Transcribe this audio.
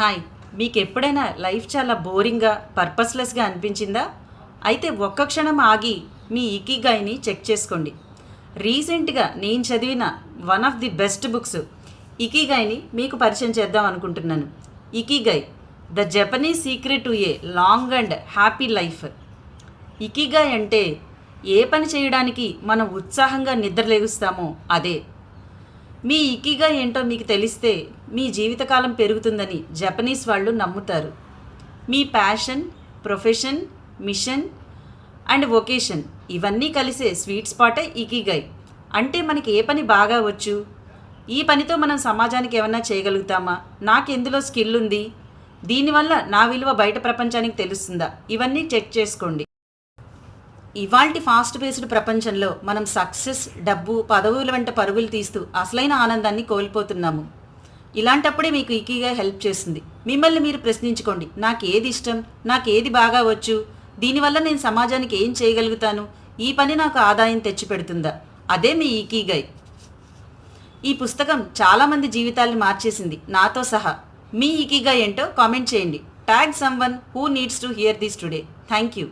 Hi, మీకు ఎప్పుడైనా life చాలా బోరింగ్గా పర్పస్లెస్గా అనిపించిందా? అయితే ఒక్క క్షణం ఆగి మీ ఇకిగాయిని చెక్ చేసుకోండి. రీసెంట్గా నేను చదివిన one of the best books ఇకిగాయిని మీకు పరిచయం చేద్దాం అనుకుంటున్నాను. Ikigai, the Japanese secret to a long and happy life. Ikigai అంటే ఏ పని చేయడానికి మనం ఉత్సాహంగా నిద్రలేగుస్తామో అదే. మీ ఇకిగా ఏంటో మీకు తెలిస్తే మీ జీవితకాలం పెరుగుతుందని జపనీస్ వాళ్ళు నమ్ముతారు. మీ passion, profession, mission and vocation ఇవన్నీ కలిసే స్వీట్ స్పాటే ఇకిగాయ్. అంటే మనకి ఏ పని బాగా వచ్చు, ఈ పనితో మనం సమాజానికి ఏమన్నా చేయగలుగుతామా, నాకు ఎందులో స్కిల్ ఉంది, దీనివల్ల నా విలువ బయట ప్రపంచానికి తెలుస్తుందా, ఇవన్నీ చెక్ చేసుకోండి. ఇవాల్టి ఫాస్ట్ పేస్డ్ ప్రపంచంలో మనం సక్సెస్, డబ్బు, పదవుల వెంట పరుగులు తీస్తూ అసలైన ఆనందాన్ని కోల్పోతున్నాము. ఇలాంటప్పుడే మీకు ఇకిగా హెల్ప్ చేస్తుంది. మిమ్మల్ని మీరు ప్రశ్నించుకోండి, నాకు ఏది ఇష్టం, నాకు ఏది బాగా వచ్చు, దీనివల్ల నేను సమాజానికి ఏం చేయగలుగుతాను, ఈ పని నాకు ఆదాయం తెచ్చిపెడుతుందా, అదే మీ ఇకిగాయ్. ఈ పుస్తకం చాలామంది జీవితాల్ని మార్చేసింది, నాతో సహా. మీ ఇకిగాయ్ ఏంటో కామెంట్ చేయండి. Tag someone who needs to hear this today. Thank you.